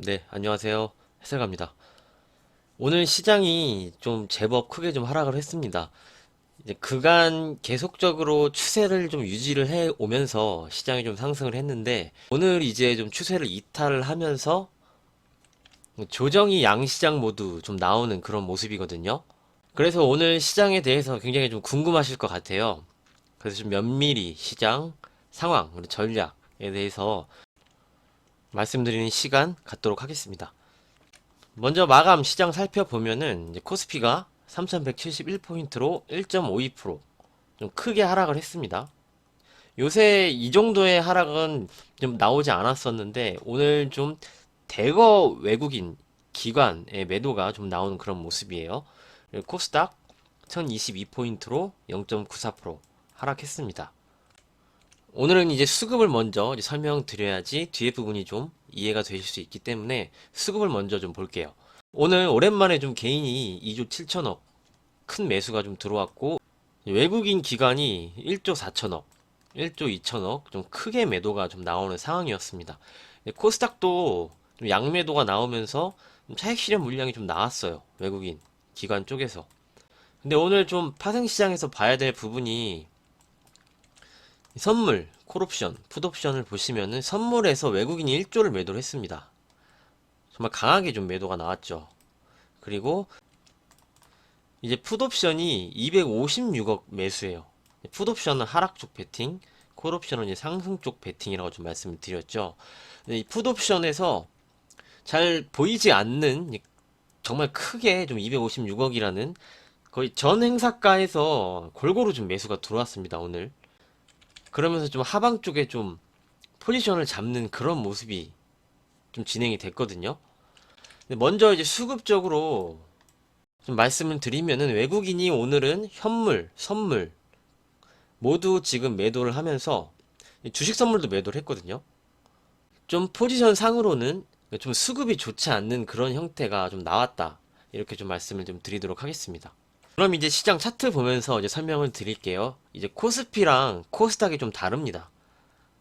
네, 안녕하세요. 해설갑니다. 오늘 시장이 좀 제법 크게 좀 하락을 했습니다. 이제 그간 계속적으로 추세를 좀 유지를 해 오면서 시장이 좀 상승을 했는데 오늘 이제 좀 추세를 이탈을 하면서 조정이 양시장 모두 좀 나오는 그런 모습이거든요. 그래서 오늘 시장에 대해서 굉장히 좀 궁금하실 것 같아요. 그래서 좀 면밀히 시장 상황, 그리고 전략에 대해서 말씀드리는 시간 갖도록 하겠습니다. 먼저 마감 시장 살펴보면은 이제 코스피가 3171포인트로 1.52%좀 크게 하락을 했습니다. 요새 이 정도의 하락은 좀 나오지 않았었는데 오늘 좀 대거 외국인 기관의 매도가 좀 나오는 그런 모습이에요. 그리고 코스닥 1022포인트로 0.94% 하락했습니다. 오늘은 이제 수급을 먼저 이제 설명드려야지 뒤에 부분이 좀 이해가 되실 수 있기 때문에 수급을 먼저 좀 볼게요. 오늘 오랜만에 좀 개인이 2조 7천억 큰 매수가 좀 들어왔고 외국인 기관이 1조 4천억, 1조 2천억 좀 크게 매도가 좀 나오는 상황이었습니다. 코스닥도 좀 양매도가 나오면서 좀 차익 실현 물량이 좀 나왔어요. 외국인 기관 쪽에서. 근데 오늘 좀 파생시장에서 봐야 될 부분이 선물, 콜옵션, 풋옵션을 보시면은 선물에서 외국인이 1조를 매도를 했습니다. 정말 강하게 좀 매도가 나왔죠. 그리고 이제 풋옵션이 256억 매수예요. 풋옵션은 하락 쪽 베팅, 콜옵션은 이제 상승 쪽 베팅이라고 좀 말씀을 드렸죠. 이 풋옵션에서 잘 보이지 않는 정말 크게 좀 256억이라는 거의 전 행사가에서 골고루 좀 매수가 들어왔습니다, 오늘. 그러면서 좀 하방 쪽에 좀 포지션을 잡는 그런 모습이 좀 진행이 됐거든요. 먼저 이제 수급적으로 좀 말씀을 드리면은 외국인이 오늘은 현물, 선물 모두 지금 매도를 하면서 주식 선물도 매도를 했거든요. 좀 포지션 상으로는 좀 수급이 좋지 않는 그런 형태가 좀 나왔다. 이렇게 좀 말씀을 좀 드리도록 하겠습니다. 그럼 이제 시장 차트 보면서 이제 설명을 드릴게요. 이제 코스피랑 코스닥이 좀 다릅니다.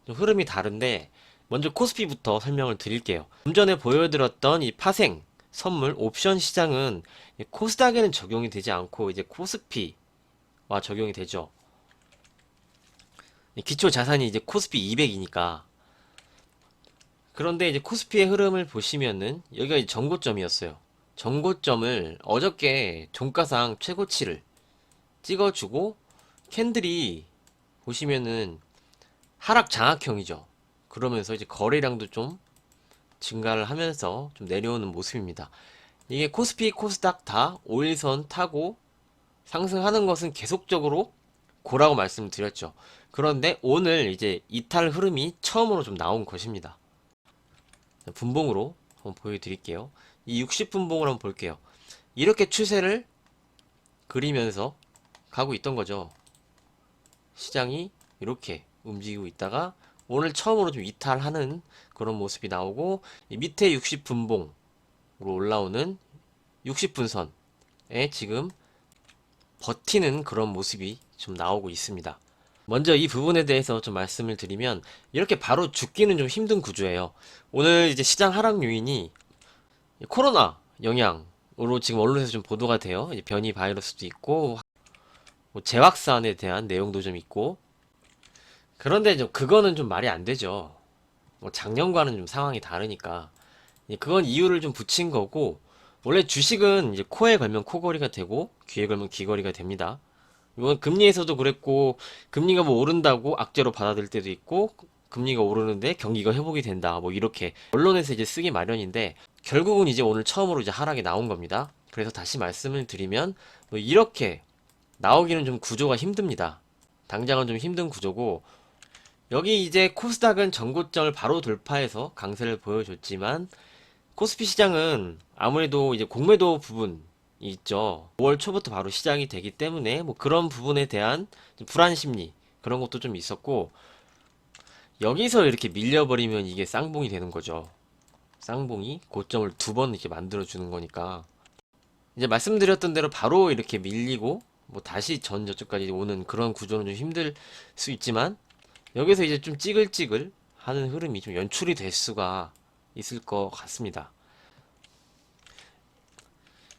좀 흐름이 다른데 먼저 코스피부터 설명을 드릴게요. 좀 전에 보여드렸던 이 파생, 선물, 옵션 시장은 코스닥에는 적용이 되지 않고 이제 코스피와 적용이 되죠. 기초 자산이 이제 코스피 200이니까. 그런데 이제 코스피의 흐름을 보시면은 여기가 이제 전고점이었어요. 전고점을 어저께 종가상 최고치를 찍어주고 캔들이 보시면은 하락 장악형이죠. 그러면서 이제 거래량도 좀 증가를 하면서 좀 내려오는 모습입니다. 이게 코스피, 코스닥 다 5일선 타고 상승하는 것은 계속적으로 고라고 말씀을 드렸죠. 그런데 오늘 이제 이탈 흐름이 처음으로 좀 나온 것입니다. 분봉으로 한번 보여드릴게요. 이 60분봉을 한번 볼게요. 이렇게 추세를 그리면서 가고 있던 거죠. 시장이 이렇게 움직이고 있다가 오늘 처음으로 좀 이탈하는 그런 모습이 나오고 밑에 60분봉으로 올라오는 60분선에 지금 버티는 그런 모습이 좀 나오고 있습니다. 먼저 이 부분에 대해서 좀 말씀을 드리면 이렇게 바로 죽기는 좀 힘든 구조예요. 오늘 이제 시장 하락 요인이 코로나 영향으로 지금 언론에서 좀 보도가 돼요. 이제 변이 바이러스도 있고 뭐 재확산에 대한 내용도 좀 있고 그런데 좀 그거는 좀 말이 안 되죠. 뭐 작년과는 좀 상황이 다르니까 그건 이유를 좀 붙인 거고 원래 주식은 이제 코에 걸면 코걸이가 되고 귀에 걸면 귀걸이가 됩니다. 이건 금리에서도 그랬고 금리가 뭐 오른다고 악재로 받아들일 때도 있고 금리가 오르는데 경기가 회복이 된다 뭐 이렇게 언론에서 이제 쓰기 마련인데 결국은 이제 오늘 처음으로 이제 하락이 나온 겁니다. 그래서 다시 말씀을 드리면 뭐 이렇게 나오기는 좀 구조가 힘듭니다. 당장은 좀 힘든 구조고 여기 이제 코스닥은 전고점을 바로 돌파해서 강세를 보여줬지만 코스피 시장은 아무래도 이제 공매도 부분이 있죠. 5월 초부터 바로 시작이 되기 때문에 뭐 그런 부분에 대한 불안 심리 그런 것도 좀 있었고 여기서 이렇게 밀려버리면 이게 쌍봉이 되는 거죠. 쌍봉이 고점을 두 번 이렇게 만들어 주는 거니까 이제 말씀드렸던 대로 바로 이렇게 밀리고 뭐 다시 전 저쪽까지 오는 그런 구조는 좀 힘들 수 있지만 여기서 이제 좀 찌글찌글 하는 흐름이 좀 연출이 될 수가 있을 것 같습니다.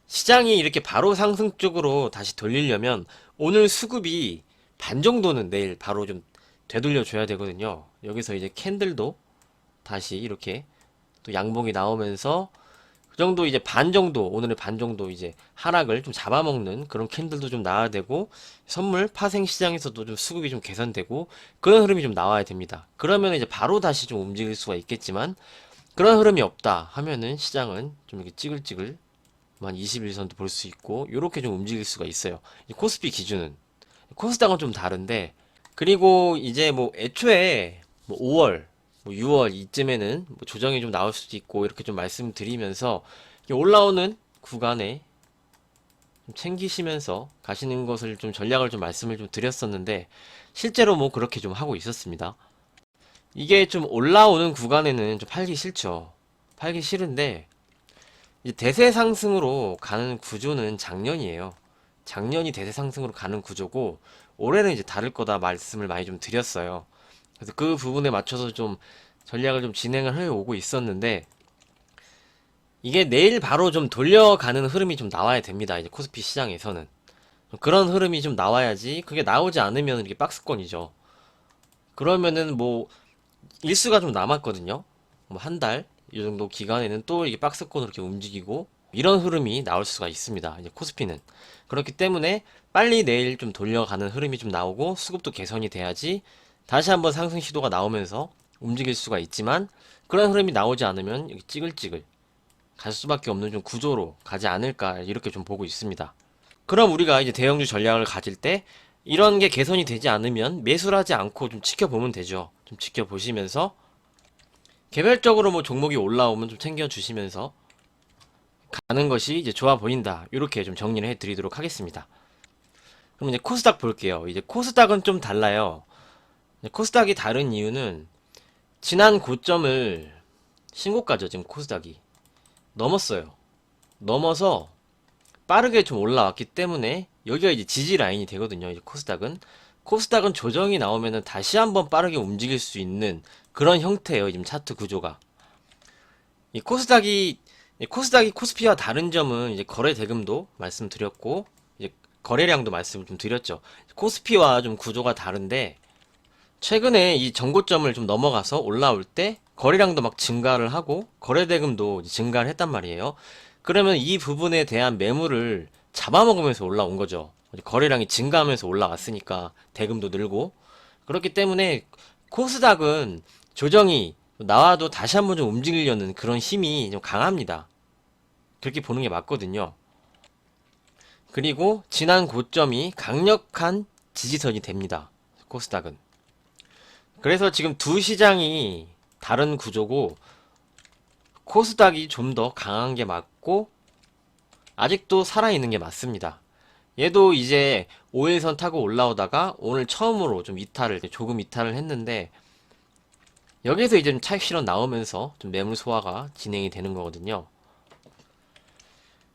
시장이 이렇게 바로 상승 쪽으로 다시 돌리려면 오늘 수급이 반 정도는 내일 바로 좀 되돌려 줘야 되거든요. 여기서 이제 캔들도 다시 이렇게 또 양봉이 나오면서 그 정도 이제 반 정도, 오늘의 반 정도 이제 하락을 좀 잡아먹는 그런 캔들도 좀 나와야 되고, 선물 파생 시장에서도 좀 수급이 좀 개선되고, 그런 흐름이 좀 나와야 됩니다. 그러면 이제 바로 다시 좀 움직일 수가 있겠지만, 그런 흐름이 없다 하면은 시장은 좀 이렇게 찌글찌글 한 21선도 볼 수 있고, 요렇게 좀 움직일 수가 있어요. 이 코스피 기준은. 코스닥은 좀 다른데, 그리고 이제 뭐 애초에 뭐 5월, 뭐 6월 이쯤에는 뭐 조정이 좀 나올 수도 있고 이렇게 좀 말씀드리면서 올라오는 구간에 좀 챙기시면서 가시는 것을 좀 전략을 좀 말씀을 좀 드렸었는데 실제로 뭐 그렇게 좀 하고 있었습니다. 이게 좀 올라오는 구간에는 좀 팔기 싫죠. 팔기 싫은데 이제 대세 상승으로 가는 구조는 작년이에요. 작년이 대세 상승으로 가는 구조고 올해는 이제 다를 거다 말씀을 많이 좀 드렸어요. 그래서 그 부분에 맞춰서 좀 전략을 좀 진행을 해 오고 있었는데 이게 내일 바로 좀 돌려가는 흐름이 좀 나와야 됩니다. 이제 코스피 시장에서는 그런 흐름이 좀 나와야지. 그게 나오지 않으면 이게 박스권이죠. 그러면은 뭐 일수가 좀 남았거든요. 뭐 한 달 이 정도 기간에는 또 이게 박스권으로 이렇게 움직이고 이런 흐름이 나올 수가 있습니다. 이제 코스피는 그렇기 때문에 빨리 내일 좀 돌려가는 흐름이 좀 나오고 수급도 개선이 돼야지 다시 한번 상승 시도가 나오면서 움직일 수가 있지만 그런 흐름이 나오지 않으면 여기 찌글찌글 갈 수밖에 없는 좀 구조로 가지 않을까 이렇게 좀 보고 있습니다. 그럼 우리가 이제 대형주 전략을 가질 때 이런 게 개선이 되지 않으면 매수를 하지 않고 좀 지켜보면 되죠. 좀 지켜보시면서 개별적으로 뭐 종목이 올라오면 좀 챙겨주시면서 가는 것이 이제 좋아 보인다. 이렇게 좀 정리를 해드리도록 하겠습니다. 그럼 이제 코스닥 볼게요. 이제 코스닥은 좀 달라요. 코스닥이 다른 이유는 지난 고점을 신고가죠. 지금 코스닥이 넘었어요. 넘어서 빠르게 좀 올라왔기 때문에 여기가 이제 지지 라인이 되거든요. 이제 코스닥은 조정이 나오면은 다시 한번 빠르게 움직일 수 있는 그런 형태예요. 지금 차트 구조가. 이 코스닥이 코스피와 다른 점은 이제 거래 대금도 말씀드렸고 이제 거래량도 말씀을 좀 드렸죠. 코스피와 좀 구조가 다른데 최근에 이 전고점을 좀 넘어가서 올라올 때 거래량도 막 증가를 하고 거래 대금도 이제 증가를 했단 말이에요. 그러면 이 부분에 대한 매물을 잡아먹으면서 올라온 거죠. 거래량이 증가하면서 올라왔으니까 대금도 늘고 그렇기 때문에 코스닥은 조정이 나와도 다시 한번 좀 움직이려는 그런 힘이 좀 강합니다. 그렇게 보는 게 맞거든요. 그리고 지난 고점이 강력한 지지선이 됩니다. 코스닥은. 그래서 지금 두 시장이 다른 구조고 코스닥이 좀 더 강한 게 맞고 아직도 살아있는 게 맞습니다. 얘도 이제 5일선 타고 올라오다가 오늘 처음으로 좀 이탈을 조금 이탈을 했는데 여기서 이제 좀 차익 실현 나오면서 좀 매물 소화가 진행이 되는 거거든요.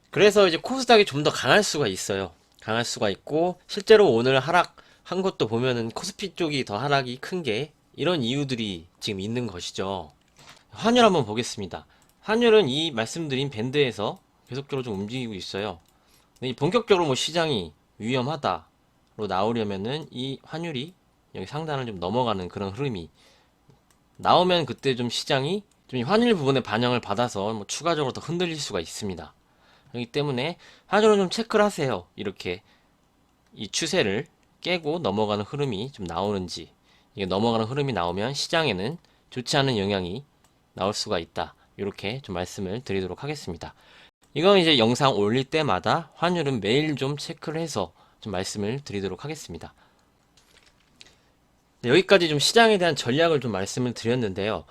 그래서 이제 코스닥이 좀 더 강할 수가 있어요. 강할 수가 있고 실제로 오늘 하락한 것도 보면은 코스피 쪽이 더 하락이 큰 게 이런 이유들이 지금 있는 것이죠. 환율 한번 보겠습니다. 환율은 이 말씀드린 밴드에서 계속적으로 좀 움직이고 있어요. 근데 이 본격적으로 뭐 시장이 위험하다로 나오려면은 이 환율이 여기 상단을 좀 넘어가는 그런 흐름이 나오면 그때 좀 시장이 좀 이 환율 부분에 반영을 받아서 뭐 추가적으로 더 흔들릴 수가 있습니다. 그렇기 때문에 환율을 좀 체크를 하세요. 이렇게 이 추세를 깨고 넘어가는 흐름이 좀 나오는지 이게 넘어가는 흐름이 나오면 시장에는 좋지 않은 영향이 나올 수가 있다. 이렇게 좀 말씀을 드리도록 하겠습니다. 이건 이제 영상 올릴 때마다 환율은 매일 좀 체크를 해서 좀 말씀을 드리도록 하겠습니다. 네, 여기까지 좀 시장에 대한 전략을 좀 말씀을 드렸는데요.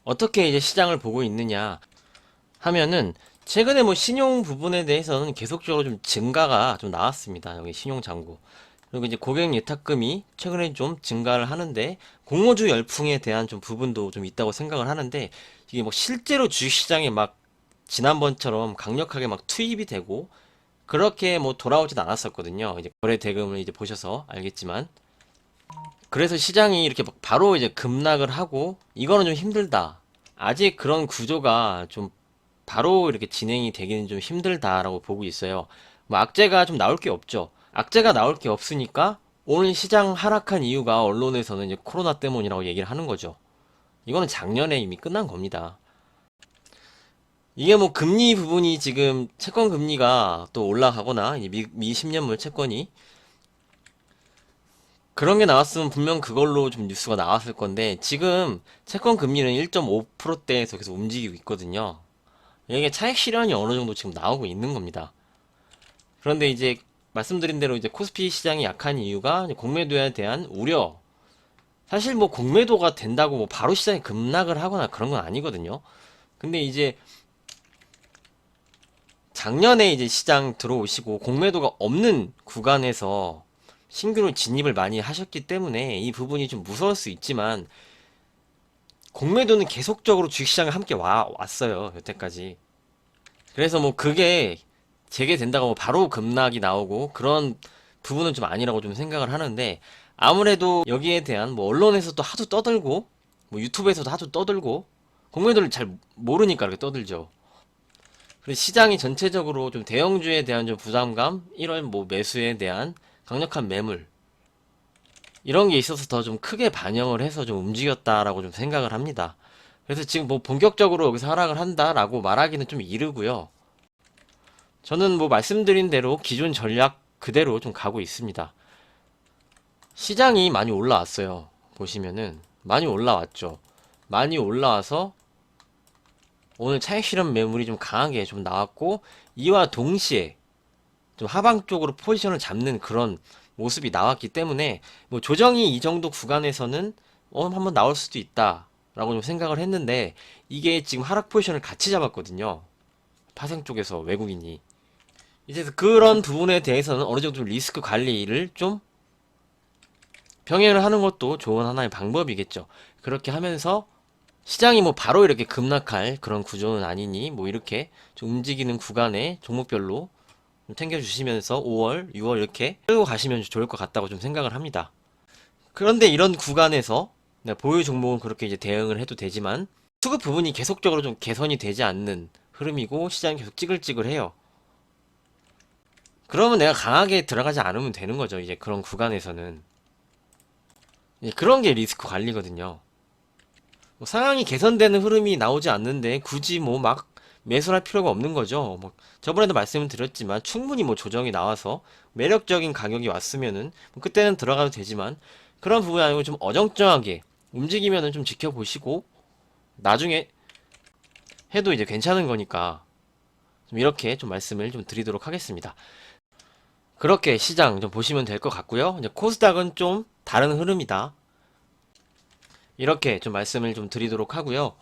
어떻게 이제 시장을 보고 있느냐 하면은 최근에 뭐 신용 부분에 대해서는 계속적으로 좀 증가가 좀 나왔습니다. 여기 신용 잔고. 그리고 이제 고객 예탁금이 최근에 좀 증가를 하는데 공모주 열풍에 대한 좀 부분도 좀 있다고 생각을 하는데 이게 뭐 실제로 주식시장에 막 지난번처럼 강력하게 막 투입이 되고 그렇게 뭐 돌아오진 않았었거든요. 이제 거래 대금을 이제 보셔서 알겠지만 그래서 시장이 이렇게 막 바로 이제 급락을 하고 이거는 좀 힘들다. 아직 그런 구조가 좀 바로 이렇게 진행이 되기는 좀 힘들다라고 보고 있어요. 뭐 악재가 좀 나올 게 없죠. 악재가 나올 게 없으니까 오늘 시장 하락한 이유가 언론에서는 이제 코로나 때문이라고 얘기를 하는 거죠. 이거는 작년에 이미 끝난 겁니다. 이게 뭐 금리 부분이 지금 채권 금리가 또 올라가거나 이제 미 10년물 채권이 그런 게 나왔으면 분명 그걸로 좀 뉴스가 나왔을 건데 지금 채권 금리는 1.5%대에서 계속 움직이고 있거든요. 이게 차익 실현이 어느 정도 지금 나오고 있는 겁니다. 그런데 이제 말씀드린 대로 이제 코스피 시장이 약한 이유가 이제 공매도에 대한 우려. 사실 뭐 공매도가 된다고 뭐 바로 시장이 급락을 하거나 그런 건 아니거든요. 근데 이제 작년에 이제 시장 들어오시고 공매도가 없는 구간에서 신규로 진입을 많이 하셨기 때문에 이 부분이 좀 무서울 수 있지만 공매도는 계속적으로 주식시장에 함께 왔어요. 여태까지. 그래서 뭐 그게 재개된다고 뭐 바로 급락이 나오고 그런 부분은 좀 아니라고 좀 생각을 하는데 아무래도 여기에 대한 뭐 언론에서도 하도 떠들고 뭐 유튜브에서도 하도 떠들고 공매도를 잘 모르니까 이렇게 떠들죠. 그리고 시장이 전체적으로 좀 대형주에 대한 좀 부담감, 1월 뭐 매수에 대한 강력한 매물 이런 게 있어서 더 좀 크게 반영을 해서 좀 움직였다라고 좀 생각을 합니다. 그래서 지금 뭐 본격적으로 여기서 하락을 한다라고 말하기는 좀 이르고요. 저는 뭐 말씀드린 대로 기존 전략 그대로 좀 가고 있습니다. 시장이 많이 올라왔어요. 보시면은 많이 올라왔죠. 많이 올라와서 오늘 차익 실현 매물이 좀 강하게 좀 나왔고 이와 동시에 좀 하방 쪽으로 포지션을 잡는 그런 모습이 나왔기 때문에 뭐 조정이 이 정도 구간에서는 한번 나올 수도 있다라고 좀 생각을 했는데 이게 지금 하락 포지션을 같이 잡았거든요. 파생 쪽에서 외국인이. 이제 그런 부분에 대해서는 어느 정도 리스크 관리를 좀 병행을 하는 것도 좋은 하나의 방법이겠죠. 그렇게 하면서 시장이 뭐 바로 이렇게 급락할 그런 구조는 아니니 뭐 이렇게 좀 움직이는 구간에 종목별로 좀 챙겨주시면서 5월, 6월 이렇게 끌고 가시면 좋을 것 같다고 좀 생각을 합니다. 그런데 이런 구간에서 보유 종목은 그렇게 이제 대응을 해도 되지만 수급 부분이 계속적으로 좀 개선이 되지 않는 흐름이고 시장이 계속 찌글찌글해요. 그러면 내가 강하게 들어가지 않으면 되는 거죠. 이제 그런 구간에서는. 그런 게 리스크 관리거든요. 뭐 상황이 개선되는 흐름이 나오지 않는데 굳이 뭐 막 매수할 필요가 없는 거죠. 뭐 저번에도 말씀을 드렸지만 충분히 뭐 조정이 나와서 매력적인 가격이 왔으면은 뭐 그때는 들어가도 되지만 그런 부분이 아니고 좀 어정쩡하게 움직이면은 좀 지켜보시고 나중에 해도 이제 괜찮은 거니까 좀 이렇게 좀 말씀을 좀 드리도록 하겠습니다. 그렇게 시장 좀 보시면 될 것 같고요. 이제 코스닥은 좀 다른 흐름이다. 이렇게 좀 말씀을 좀 드리도록 하고요.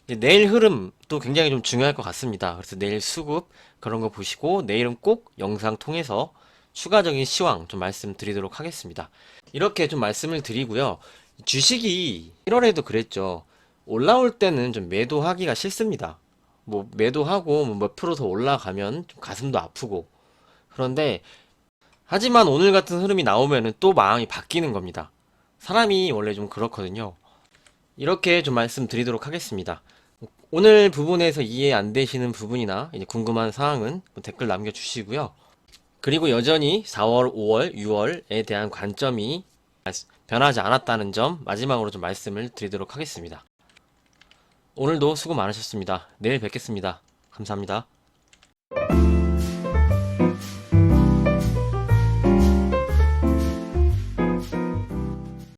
이제 내일 흐름도 굉장히 좀 중요할 것 같습니다. 그래서 내일 수급 그런 거 보시고 내일은 꼭 영상 통해서 추가적인 시황 좀 말씀드리도록 하겠습니다. 이렇게 좀 말씀을 드리고요. 주식이 1월에도 그랬죠. 올라올 때는 좀 매도하기가 싫습니다. 뭐 매도하고 뭐 몇 프로 더 올라가면 좀 가슴도 아프고 그런데 하지만 오늘 같은 흐름이 나오면은 또 마음이 바뀌는 겁니다. 사람이 원래 좀 그렇거든요. 이렇게 좀 말씀드리도록 하겠습니다. 오늘 부분에서 이해 안 되시는 부분이나 이제 궁금한 사항은 뭐 댓글 남겨주시고요. 그리고 여전히 4월, 5월, 6월에 대한 관점이 변하지 않았다는 점 마지막으로 좀 말씀을 드리도록 하겠습니다. 오늘도 수고 많으셨습니다. 내일 뵙겠습니다. 감사합니다.